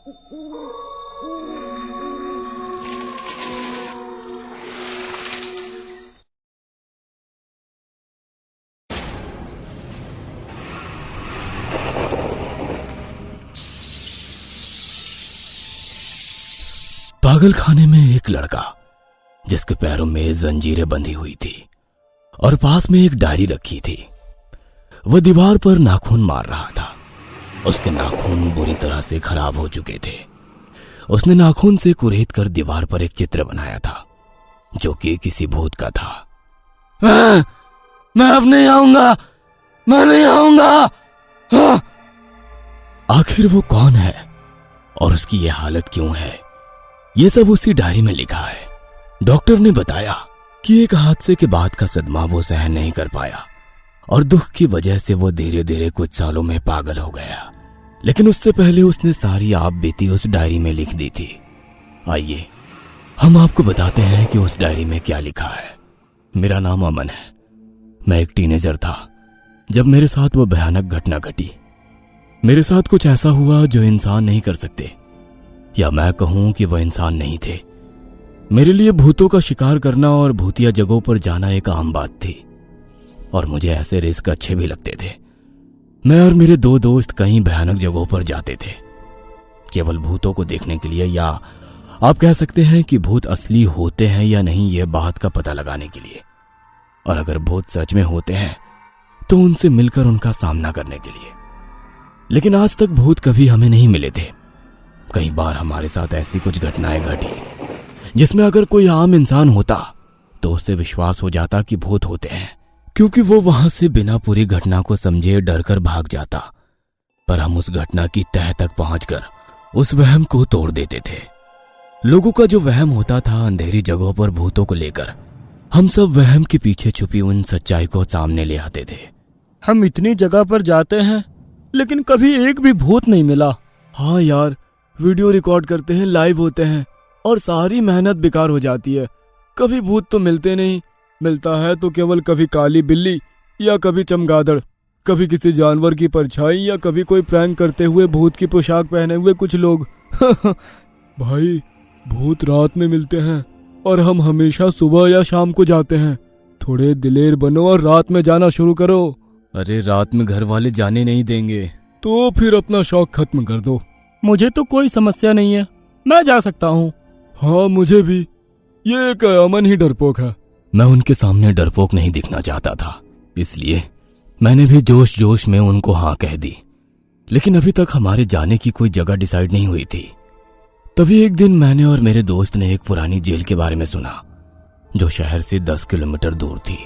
पागल खाने में एक लड़का जिसके पैरों में जंजीरें बंधी हुई थी और पास में एक डायरी रखी थी। वह दीवार पर नाखून मार रहा था। उसके नाखून बुरी तरह से खराब हो चुके थे। उसने नाखून से कुरेद कर दीवार पर एक चित्र बनाया था जो कि किसी भूत का था। मैं अब नहीं आऊंगा, मैं नहीं आऊंगा। हाँ। आखिर वो कौन है और उसकी ये हालत क्यों है, ये सब उसी डायरी में लिखा है। डॉक्टर ने बताया कि एक हादसे के बाद का सदमा वो सहन नहीं कर पाया और दुख की वजह से वो धीरे धीरे कुछ सालों में पागल हो गया। लेकिन उससे पहले उसने सारी आप बीती उस डायरी में लिख दी थी। आइए हम आपको बताते हैं कि उस डायरी में क्या लिखा है। मेरा नाम अमन है। मैं एक टीनेजर था जब मेरे साथ वो भयानक घटना घटी। मेरे साथ कुछ ऐसा हुआ जो इंसान नहीं कर सकते, या मैं कहूं कि वह इंसान नहीं थे। मेरे लिए भूतों का शिकार करना और भूतिया जगहों पर जाना एक आम बात थी और मुझे ऐसे रिस्क अच्छे भी लगते थे। मैं और मेरे दो दोस्त कई भयानक जगहों पर जाते थे केवल भूतों को देखने के लिए, या आप कह सकते हैं कि भूत असली होते हैं या नहीं यह बात का पता लगाने के लिए, और अगर भूत सच में होते हैं तो उनसे मिलकर उनका सामना करने के लिए। लेकिन आज तक भूत कभी हमें नहीं मिले थे। कई बार हमारे साथ ऐसी कुछ घटनाएं घटी जिसमें अगर कोई आम इंसान होता तो उससे विश्वास हो जाता कि भूत होते हैं, क्योंकि वो वहां से बिना पूरी घटना को समझे डर कर भाग जाता। पर हम उस घटना की तह तक पहुंचकर उस वहम को तोड़ देते थे। लोगों का जो वहम होता था अंधेरी जगहों पर भूतों को लेकर, हम सब वहम के पीछे छुपी उन सच्चाई को सामने ले आते थे। हम इतनी जगह पर जाते हैं लेकिन कभी एक भी भूत नहीं मिला। हाँ यार, वीडियो रिकॉर्ड करते हैं, लाइव होते हैं और सारी मेहनत बेकार हो जाती है। कभी भूत तो मिलते नहीं, मिलता है तो केवल कभी काली बिल्ली या कभी चमगादड़, कभी किसी जानवर की परछाई या कभी कोई प्रैंक करते हुए भूत की पोशाक पहने हुए कुछ लोग। भाई भूत रात में मिलते हैं और हम हमेशा सुबह या शाम को जाते हैं। थोड़े दिलेर बनो और रात में जाना शुरू करो। अरे रात में घर वाले जाने नहीं देंगे। तो फिर अपना शौक खत्म कर दो। मुझे तो कोई समस्या नहीं है, मैं जा सकता हूँ। हाँ मुझे भी। ये एक अमन ही डरपोक है। मैं उनके सामने डरपोक नहीं दिखना चाहता था, इसलिए मैंने भी जोश जोश में उनको हाँ कह दी। लेकिन अभी तक हमारे जाने की कोई जगह डिसाइड नहीं हुई थी। तभी एक दिन मैंने और मेरे दोस्त ने एक पुरानी जेल के बारे में सुना जो शहर से 10 किलोमीटर दूर थी।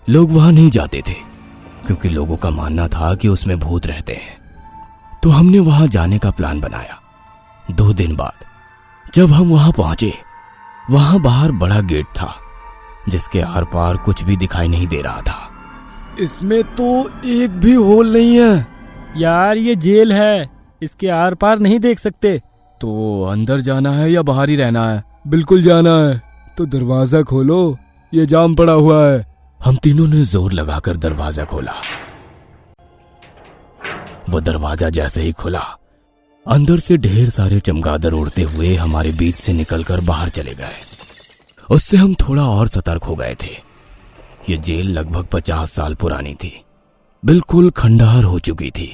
लोग वहां नहीं जाते थे क्योंकि लोगों का मानना था कि उसमें भूत रहते हैं। तो हमने वहां जाने का प्लान बनाया। 2 दिन बाद जब हम वहां पहुंचे, वहां बाहर बड़ा गेट था जिसके आर पार कुछ भी दिखाई नहीं दे रहा था। इसमें तो एक भी होल नहीं है। यार ये जेल है, इसके आर पार नहीं देख सकते। तो अंदर जाना है या बाहर ही रहना है? बिल्कुल जाना है। तो दरवाजा खोलो, ये जाम पड़ा हुआ है। हम तीनों ने जोर लगाकर दरवाजा खोला। वो दरवाजा जैसे ही खुला, अंदर से ढेर सारे चमगादड़ उड़ते हुए हमारे बीच से निकलकर बाहर चले गए। उससे हम थोड़ा और सतर्क हो गए थे। ये जेल लगभग 50 साल पुरानी थी, बिल्कुल खंडहर हो चुकी थी।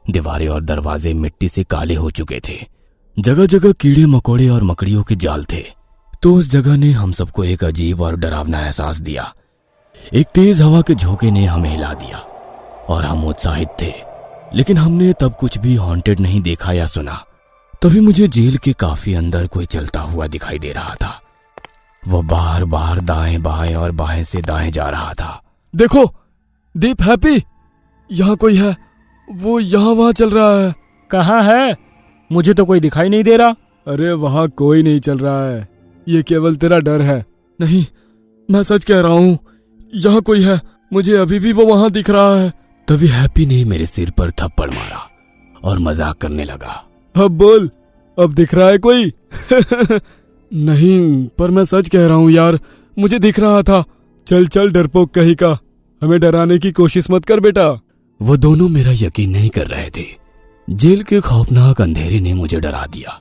दीवारें और दरवाजे मिट्टी से काले हो चुके थे। जगह जगह कीड़े मकोड़े और मकड़ियों के जाल थे। तो उस जगह ने हम सबको एक अजीब और डरावना एहसास दिया। एक तेज हवा के झोंके ने हमें हिला दिया और हम उत्साहित थे, लेकिन हमने तब कुछ भी हॉन्टेड नहीं देखा या सुना। तभी मुझे जेल के काफी अंदर कोई चलता हुआ दिखाई दे रहा था। वो बाहर बाहर दाएं बाएं और बाएं से दाएं जा रहा था। देखो दीप, हैप्पी, यहाँ कोई है। वो यहाँ वहाँ चल रहा है। कहाँ है? मुझे तो कोई दिखाई नहीं दे रहा। अरे वहाँ कोई नहीं चल रहा है, ये केवल तेरा डर है। नहीं, मैं सच कह रहा हूँ, यहाँ कोई है। मुझे अभी भी वो वहाँ दिख रहा है। तभी हैप्पी ने मेरे सिर पर थप्पड़ मारा और मजाक करने लगा। अब बोल, अब दिख रहा है कोई? नहीं, पर मैं सच कह रहा हूँ यार, मुझे दिख रहा था। चल चल डरपोक कहीं का, हमें डराने की कोशिश मत कर बेटा। वो दोनों मेरा यकीन नहीं कर रहे थे। जेल के खौफनाक अंधेरे ने मुझे डरा दिया,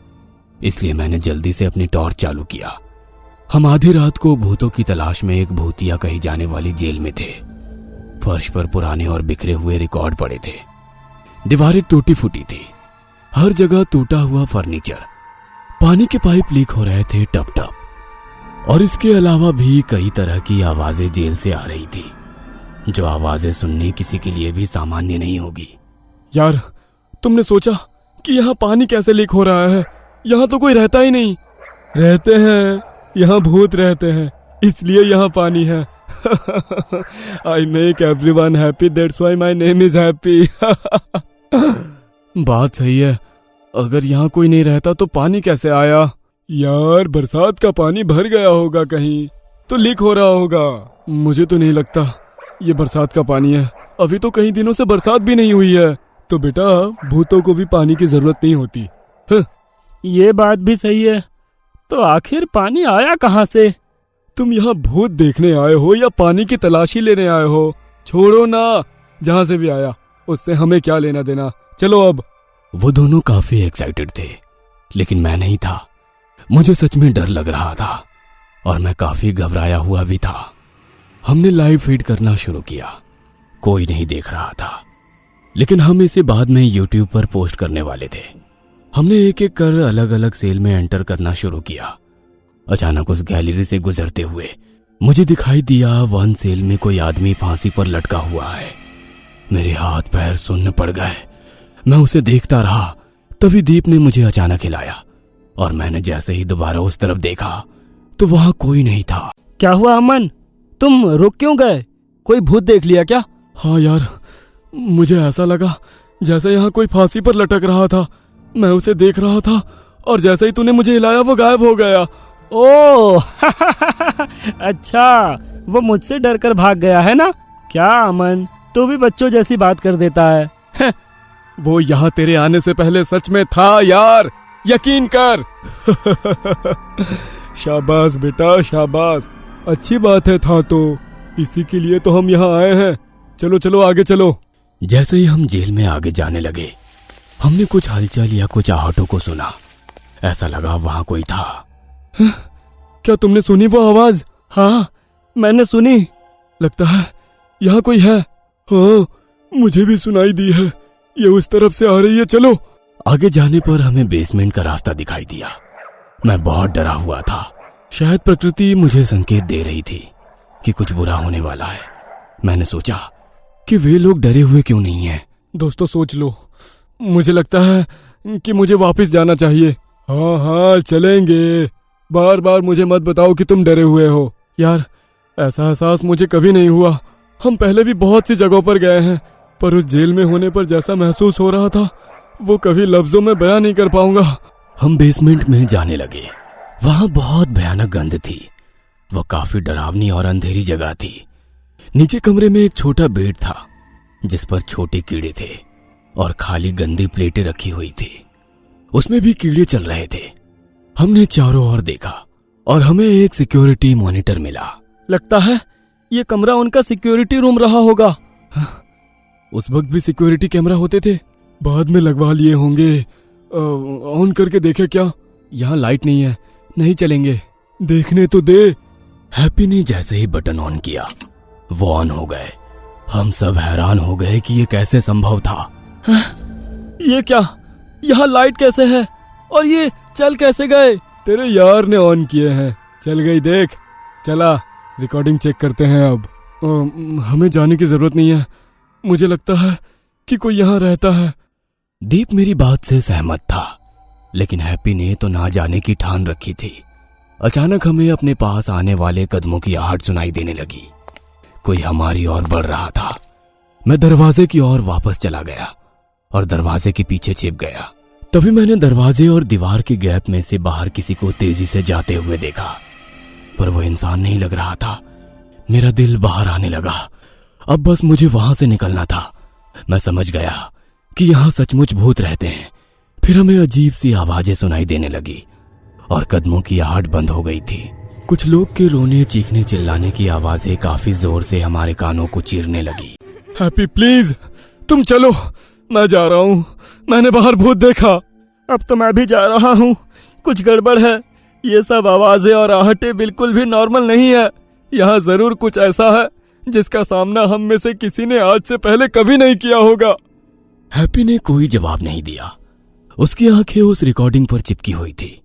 इसलिए मैंने जल्दी से अपनी टॉर्च चालू किया। हम आधी रात को भूतों की तलाश में एक भूतिया कही जाने वाली जेल में थे। फर्श पर पुराने और बिखरे हुए रिकॉर्ड पड़े थे, दीवारें टूटी फूटी थी, हर जगह टूटा हुआ फर्नीचर, पानी के पाइप लीक हो रहे थे टप टप, और इसके अलावा भी कई तरह की आवाजें जेल से आ रही थी, जो आवाजें सुननी किसी के लिए भी सामान्य नहीं होगी। यार, तुमने सोचा कि यहाँ पानी कैसे लीक हो रहा है? यहाँ तो कोई रहता ही नहीं। रहते हैं, यहाँ भूत रहते हैं, इसलिए यहाँ पानी है। I make everyone happy, that's why my name is happy. बात सही है, अगर यहाँ कोई नहीं रहता तो पानी कैसे आया? यार, बरसात का पानी भर गया होगा कहीं, तो लीक हो रहा होगा। मुझे तो नहीं लगता ये बरसात का पानी है, अभी तो कई दिनों से बरसात भी नहीं हुई है। तो बेटा, भूतों को भी पानी की जरूरत नहीं होती। ये बात भी सही है, तो आखिर पानी आया कहाँ से? तुम यहाँ भूत देखने आए हो या पानी की तलाशी लेने आए हो? छोड़ो ना, जहाँ से भी आया उससे हमें क्या लेना देना। चलो अब। वो दोनों काफी एक्साइटेड थे, लेकिन मैं नहीं था। मुझे सच में डर लग रहा था और मैं काफी घबराया हुआ भी था। हमने लाइव फीड करना शुरू किया। कोई नहीं देख रहा था, लेकिन हम इसे बाद में YouTube पर पोस्ट करने वाले थे। हमने एक एक कर अलग अलग सेल में एंटर करना शुरू किया। अचानक उस गैलरी से गुजरते हुए मुझे दिखाई दिया वन सेल में कोई आदमी फांसी पर लटका हुआ है। मेरे हाथ पैर सुन्न पड़ गए। मैं उसे देखता रहा, तभी दीप ने मुझे अचानक हिलाया और मैंने जैसे ही दोबारा उस तरफ देखा तो वहां कोई नहीं था। क्या हुआ अमन, तुम रुक क्यों गए? कोई भूत देख लिया क्या? हाँ यार, मुझे ऐसा लगा जैसे यहाँ कोई फांसी पर लटक रहा था। मैं उसे देख रहा था और जैसे ही तूने मुझे हिलाया वो गायब हो गया। ओह अच्छा, वो मुझसे डर कर भाग गया है ना? क्या अमन, तू भी बच्चों जैसी बात कर देता है। वो यहाँ तेरे आने से पहले सच में था यार, यकीन कर। शाबाश बेटा, शाबाश, अच्छी बात है था तो, इसी के लिए तो हम यहाँ आए हैं। चलो चलो आगे चलो। जैसे ही हम जेल में आगे जाने लगे, हमने कुछ हलचल या कुछ आहटों को सुना। ऐसा लगा वहां कोई था। क्या तुमने सुनी वो आवाज? हाँ, मैंने सुनी। लगता है यहाँ कोई है। हाँ, मुझे भी सुनाई दी है, ये उस तरफ से आ रही है। चलो। आगे जाने पर हमें बेसमेंट का रास्ता दिखाई दिया। मैं बहुत डरा हुआ था। शायद प्रकृति मुझे संकेत दे रही थी कि कुछ बुरा होने वाला है। मैंने सोचा कि वे लोग डरे हुए क्यों नहीं हैं। दोस्तों सोच लो, मुझे लगता है कि मुझे वापस जाना चाहिए। हाँ हाँ चलेंगे, बार बार मुझे मत बताओ कि तुम डरे हुए हो। यार, ऐसा एहसास मुझे कभी नहीं हुआ। हम पहले भी बहुत सी जगहों पर गए हैं, पर उस जेल में होने पर जैसा महसूस हो रहा था वो कभी लफ्जों में बयां नहीं कर पाऊंगा। हम बेसमेंट में जाने लगे। वहां बहुत भयानक गंध थी। वह काफी डरावनी और अंधेरी जगह थी। नीचे कमरे में एक छोटा बेड था जिस पर छोटे कीड़े थे और खाली गंदी प्लेटें रखी हुई थी। उसमें भी कीड़े चल रहे थे। हमने चारों ओर देखा और हमें एक सिक्योरिटी मॉनिटर मिला। लगता है ये कमरा उनका सिक्योरिटी रूम रहा होगा। उस वक्त भी सिक्योरिटी कैमरा होते थे, बाद में लगवा लिए होंगे। ऑन करके देखे क्या? यहाँ लाइट नहीं है, नहीं चलेंगे। देखने तो दे। हैप्पी ने जैसे ही बटन ऑन किया वो ऑन हो गए। हम सब हैरान हो गए कि ये कैसे संभव था। ये क्या? यहाँ लाइट कैसे है और ये चल कैसे गए? तेरे यार ने ऑन किए हैं, चल गई देख। चला, रिकॉर्डिंग चेक करते हैं अब। हमें जाने की जरूरत नहीं है, मुझे लगता है कि कोई यहाँ रहता है। दीप मेरी बात से सहमत था, लेकिन हैप्पी ने तो ना जाने की ठान रखी थी। अचानक हमें अपने पास आने वाले कदमों की आहट सुनाई देने लगी। कोई हमारी ओर बढ़ रहा था। मैं दरवाजे की ओर वापस चला गया और दरवाजे के पीछे छिप गया। तभी मैंने दरवाजे और दीवार के गैप में से बाहर किसी को तेजी से जाते हुए देखा, पर वो इंसान नहीं लग रहा था। मेरा दिल बाहर आने लगा। अब बस मुझे वहां से निकलना था। मैं समझ गया कि यहाँ सचमुच भूत रहते हैं। फिर हमें अजीब सी आवाजें सुनाई देने लगी और कदमों की आहट बंद हो गई थी। कुछ लोग के रोने, चीखने, चिल्लाने की आवाजें काफी जोर से हमारे कानों को चीरने लगी। हैप्पी प्लीज तुम चलो, मैं जा रहा हूँ। मैंने बाहर भूत देखा। अब तो मैं भी जा रहा हूँ, कुछ गड़बड़ है। ये सब आवाजें और आहटें बिल्कुल भी नॉर्मल नहीं है। यहाँ जरूर कुछ ऐसा है जिसका सामना हम में से किसी ने आज से पहले कभी नहीं किया होगा। हैप्पी ने कोई जवाब नहीं दिया। उसकी आंखें उस रिकॉर्डिंग पर चिपकी हुई थी।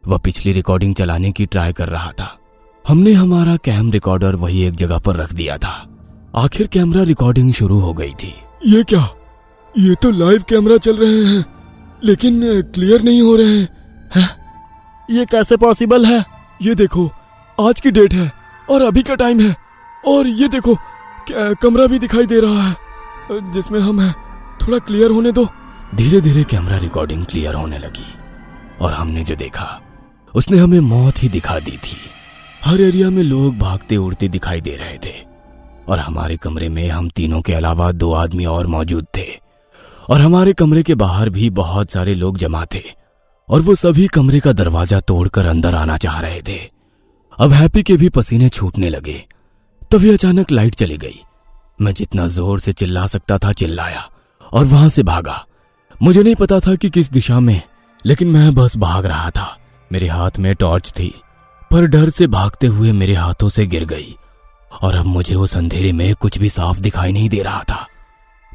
वह पिछली रिकॉर्डिंग चलाने की ट्राई कर रहा था। हमने हमारा कैम रिकॉर्डर वही एक जगह पर रख दिया था। आखिर कैमरा रिकॉर्डिंग शुरू हो गई थी। ये क्या? ये तो लाइव कैमरा चल रहे हैं लेकिन क्लियर नहीं हो रहे हैं। ये कैसे पॉसिबल है? ये देखो, आज की डेट है और अभी का टाइम है, और ये देखो कमरा भी दिखाई दे रहा है जिसमें हम हैं। थोड़ा क्लियर होने दो। धीरे धीरे कैमरा रिकॉर्डिंग क्लियर होने लगी और हमने जो देखा उसने हमें मौत ही दिखा दी थी। हर एरिया में लोग भागते उड़ते दिखाई दे रहे थे और हमारे कमरे में हम तीनों के अलावा 2 आदमी और मौजूद थे, और हमारे कमरे के बाहर भी बहुत सारे लोग जमा थे और वो सभी कमरे का दरवाजा तोड़कर अंदर आना चाह रहे थे। अब हैप्पी के भी पसीने छूटने लगे। तभी अचानक लाइट चली गई। मैं जितना जोर से चिल्ला सकता था चिल्लाया और वहां से भागा। मुझे नहीं पता था कि किस दिशा में, लेकिन मैं बस भाग रहा था। मेरे हाथ में टॉर्च थी, पर डर से भागते हुए मेरे हाथों से गिर गई और अब मुझे उस अंधेरे में कुछ भी साफ दिखाई नहीं दे रहा था।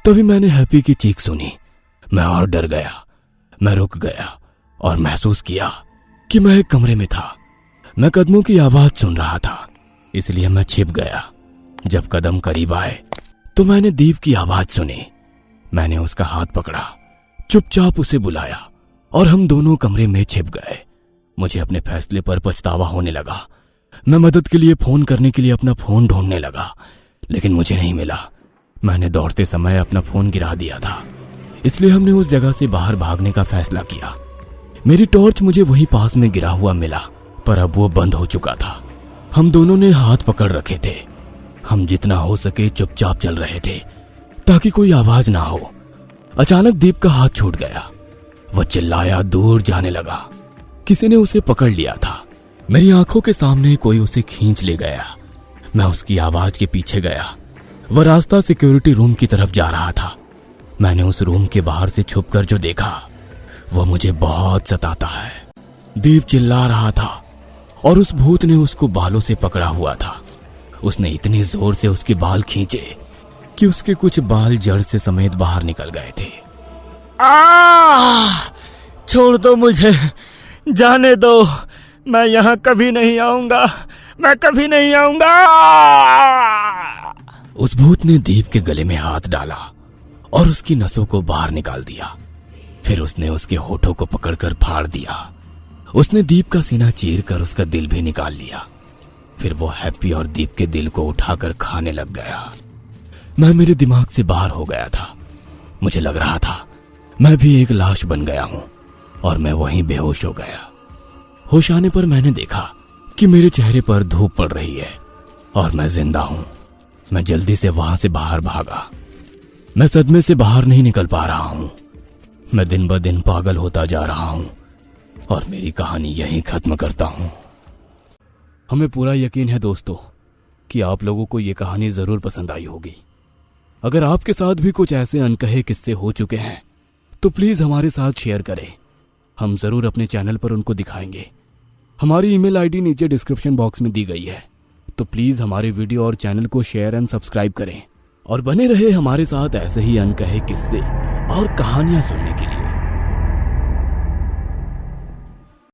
तभी मैंने हैप्पी की चीख सुनी। मैं और डर गया। मैं रुक गया और महसूस किया कि मैं एक कमरे में था। मैं कदमों की आवाज सुन रहा था, इसलिए मैं छिप गया। जब कदम करीब आए तो मैंने दीप की आवाज सुनी। मैंने उसका हाथ पकड़ा, चुपचाप उसे बुलाया और हम दोनों कमरे में छिप गए। मुझे अपने फैसले पर पछतावा होने लगा। मैं मदद के लिए फोन करने के लिए अपना फोन ढूंढने लगा, लेकिन मुझे नहीं मिला। मैंने दौड़ते समय अपना फोन गिरा दिया था, इसलिए हमने उस जगह से बाहर भागने का फैसला किया। मेरी टॉर्च मुझे वहीं पास में गिरा हुआ मिला, पर अब वो बंद हो चुका था। हम दोनों ने हाथ पकड़ रखे थे। हम जितना हो सके चुपचाप चल रहे थे ताकि कोई आवाज ना हो। अचानक दीप का हाथ छूट गया। वह चिल्लाया, दूर जाने लगा। किसी ने उसे पकड़ लिया था। मेरी आंखों के सामने कोई उसे खींच ले गया। मैं उसकी आवाज के पीछे गया। वह रास्ता सिक्योरिटी रूम की तरफ जा रहा था। मैंने उस रूम के बाहर से छुपकर जो देखा वह मुझे बहुत सताता है। दीप चिल्ला रहा था और उस भूत ने उसको बालों से पकड़ा हुआ था। उसने इतने जोर से उसके बाल खींचे कि उसके कुछ बाल जड़ से समेत बाहर निकल गए थे। छोड़ दो मुझे, जाने दो। मैं यहाँ कभी नहीं आऊंगा, मैं कभी नहीं आऊंगा। उस भूत ने दीप के गले में हाथ डाला और उसकी नसों को बाहर निकाल दिया। फिर उसने उसके होठों को पकड़कर फाड़ दिया। उसने दीप का सीना चीरकर उसका दिल भी निकाल लिया। फिर वो हैप्पी और दीप के दिल को उठाकर खाने लग गया। मैं मेरे दिमाग से बाहर हो गया था। मुझे लग रहा था मैं भी एक लाश बन गया हूं और मैं वहीं बेहोश हो गया। होश आने पर मैंने देखा कि मेरे चेहरे पर धूप पड़ रही है और मैं जिंदा हूं। मैं जल्दी से वहां से बाहर भागा। मैं सदमे से बाहर नहीं निकल पा रहा हूं। मैं दिन ब दिन पागल होता जा रहा हूं और मेरी कहानी यहीं खत्म करता हूं। हमें पूरा यकीन है दोस्तों कि आप लोगों को ये कहानी जरूर पसंद आई होगी। अगर आपके साथ भी कुछ ऐसे अनकहे किस्से हो चुके हैं तो प्लीज हमारे साथ शेयर करें। हम जरूर अपने चैनल पर उनको दिखाएंगे। हमारी ईमेल आईडी नीचे डिस्क्रिप्शन बॉक्स में दी गई है, तो प्लीज हमारे वीडियो और चैनल को शेयर एंड सब्सक्राइब करें और बने रहे हमारे साथ ऐसे ही अनकहे किस्से और कहानियां सुनने के लिए।